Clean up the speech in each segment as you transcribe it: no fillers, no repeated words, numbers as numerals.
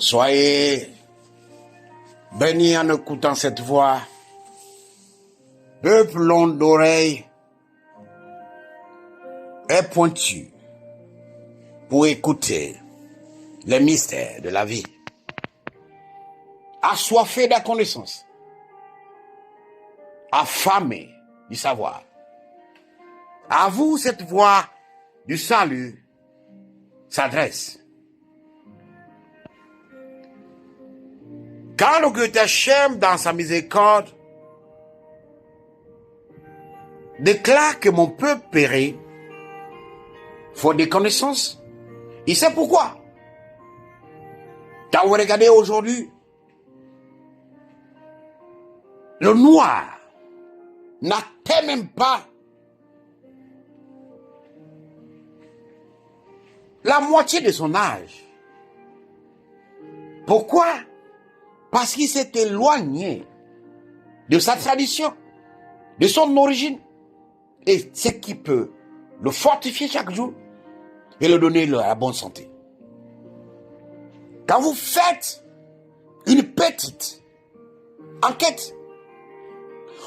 Soyez bénis en écoutant cette voix. Peuple long d'oreilles et pointu pour écouter les mystères de la vie. Assoiffé de la connaissance, affamé du savoir. À vous, cette voix du salut s'adresse. Quand le Goethe Hachem, dans sa miséricorde, déclare que mon peuple périt, faute de connaissances, il sait pourquoi. Quand vous regardez aujourd'hui, le noir n'atteint même pas la moitié de son âge. Pourquoi? Parce qu'il s'est éloigné de sa tradition, de son origine, et ce qui peut le fortifier chaque jour et le donner la bonne santé. Quand vous faites une petite enquête,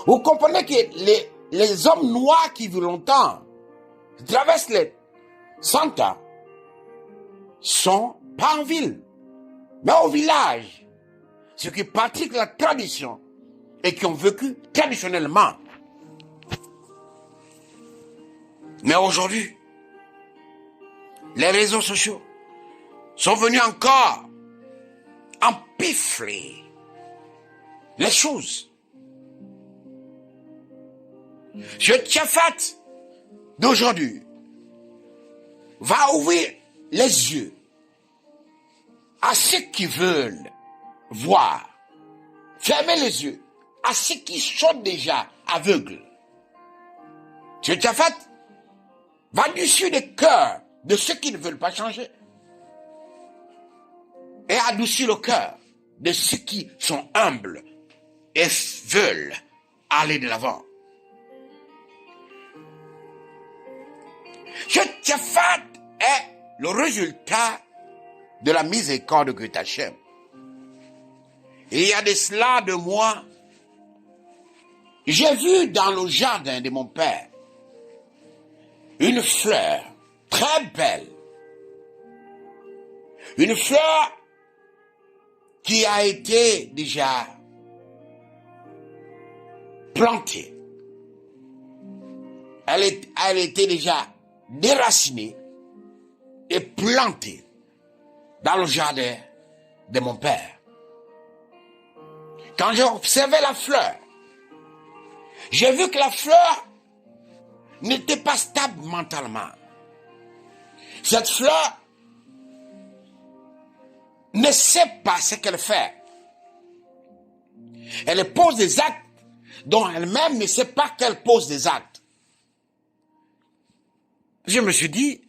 vous comprenez que les hommes noirs qui vivent longtemps, traversent les 100 ans, sont pas en ville, mais au village. Ceux qui pratiquent la tradition et qui ont vécu traditionnellement. Mais aujourd'hui, les réseaux sociaux sont venus encore empifler les choses. Ce Tchafat d'aujourd'hui va ouvrir les yeux à ceux qui veulent voir, fermer les yeux à ceux qui sont déjà aveugles. Ce Tchafat va adoucir le cœur de ceux qui ne veulent pas changer et adoucir le cœur de ceux qui sont humbles et veulent aller de l'avant. Ce Tchafat est le résultat de la miséricorde de Goethe Hachem. Il y a de cela 2 mois, j'ai vu dans le jardin de mon père une fleur très belle. Une fleur qui a été déjà plantée. Elle était déjà déracinée et plantée dans le jardin de mon père. Quand j'ai observé la fleur, j'ai vu que la fleur n'était pas stable mentalement. Cette fleur ne sait pas ce qu'elle fait. Elle pose des actes dont elle-même ne sait pas qu'elle pose des actes. Je me suis dit,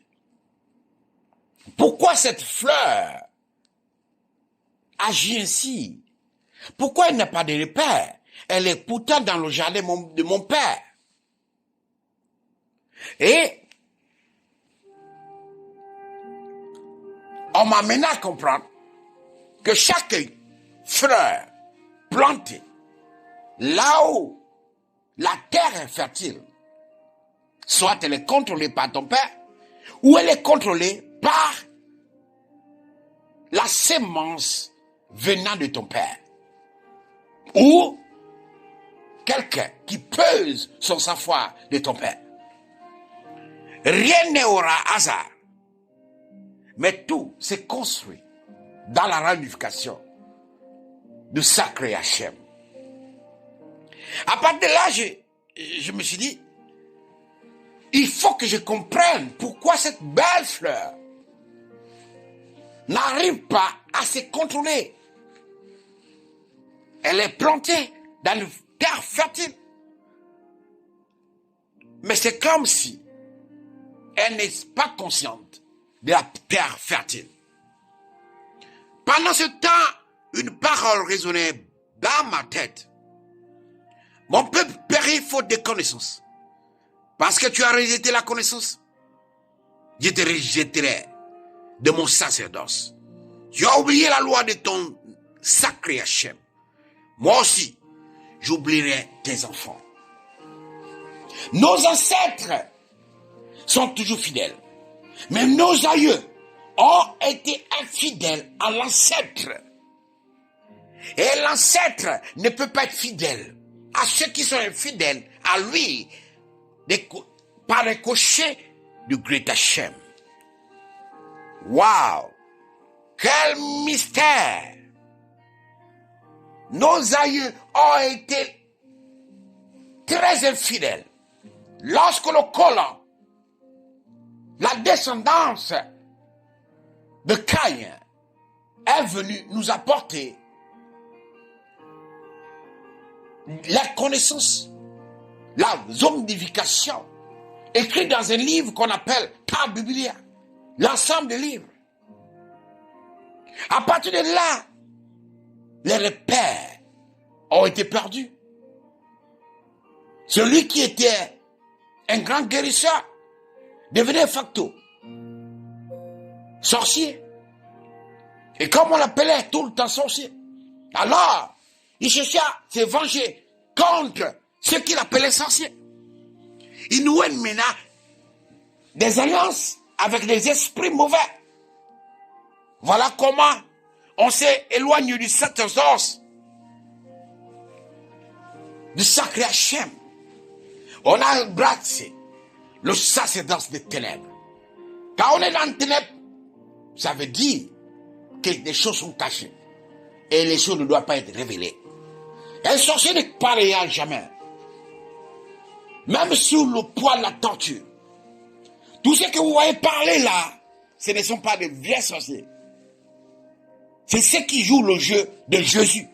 pourquoi cette fleur agit ainsi? Pourquoi elle n'a pas de repère? Elle est pourtant dans le jardin de mon père. Et on m'a amené à comprendre que chaque fleur plantée là où la terre est fertile, soit elle est contrôlée par ton père, ou elle est contrôlée par la sémence venant de ton père. Ou quelqu'un qui pèse son savoir de ton père. Rien n'est aura hasard, mais tout s'est construit dans la ramification du sacré Hachem. À partir de là, je me suis dit, il faut que je comprenne pourquoi cette belle fleur n'arrive pas à se contrôler. Elle est plantée dans une terre fertile. Mais c'est comme si elle n'est pas consciente de la terre fertile. Pendant ce temps, une parole résonnait dans ma tête. Mon peuple périt faute de connaissance. Parce que tu as rejeté la connaissance, je te rejetterai de mon sacerdoce. Tu as oublié la loi de ton sacré Hachem. Moi aussi, j'oublierai tes enfants. Nos ancêtres sont toujours fidèles. Mais nos aïeux ont été infidèles à l'ancêtre. Et l'ancêtre ne peut pas être fidèle à ceux qui sont infidèles à lui par ricochet du Great Hachem. Waouh! Quel mystère! Nos aïeux ont été très infidèles. Lorsque le colon, la descendance de Caïn est venue nous apporter la connaissance, la zombification, écrit dans un livre qu'on appelle la Biblia, l'ensemble des livres. À partir de là, les repères ont été perdus. Celui qui était un grand guérisseur devenait de facto sorcier. Et comme on l'appelait tout le temps sorcier, alors il cherchait à se venger contre ceux qu'il appelait sorciers. Il nouait maintenant des alliances avec des esprits mauvais. Voilà comment on s'est éloigné du sacerdoce, du sacré Hachem. On a embrassé le sacerdoce des ténèbres. Quand on est dans les ténèbres, ça veut dire que des choses sont cachées. Et les choses ne doivent pas être révélées. Un sorcier ne parlera jamais. Même sous le poids de la torture. Tout ce que vous voyez parler là, ce ne sont pas des vrais sorciers. C'est ceux qui jouent le jeu de Jésus.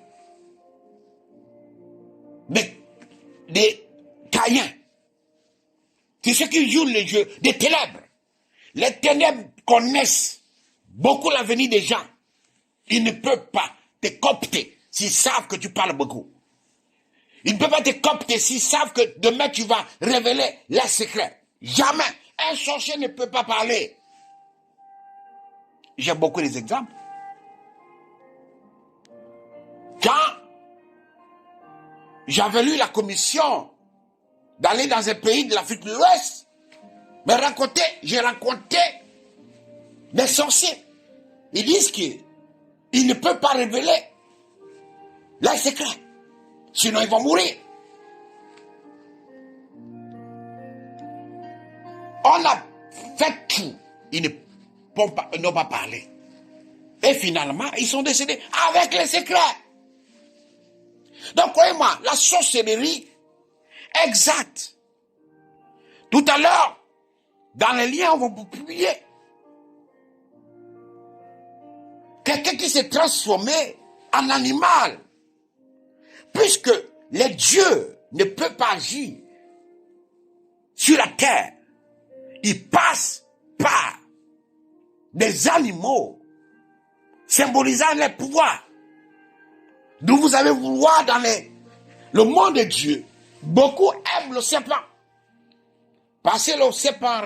Des Caïns. C'est ceux qui jouent le jeu des ténèbres. Les ténèbres connaissent beaucoup l'avenir des gens. Ils ne peuvent pas te copter s'ils savent que tu parles beaucoup. Ils ne peuvent pas te copter s'ils savent que demain tu vas révéler leurs secrets. Jamais. Un sorcier ne peut pas parler. J'ai beaucoup d'exemples. Quand j'avais lu la commission d'aller dans un pays de l'Afrique de l'Ouest, j'ai rencontré des sorciers. Ils disent qu'ils ne peuvent pas révéler leurs secrets. Sinon ils vont mourir. On a fait tout. Ils n'ont pas parlé. Et finalement, ils sont décédés avec les secrets. Donc, croyez-moi, la sorcellerie exacte. Tout à l'heure, dans les liens, on va vous publier quelqu'un qui s'est transformé en animal. Puisque les dieux ne peuvent pas agir sur la terre. Ils passent par des animaux symbolisant les pouvoirs. D'où vous allez voir dans le monde de Dieu, beaucoup aiment le serpent. Parce que le serpent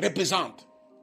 représente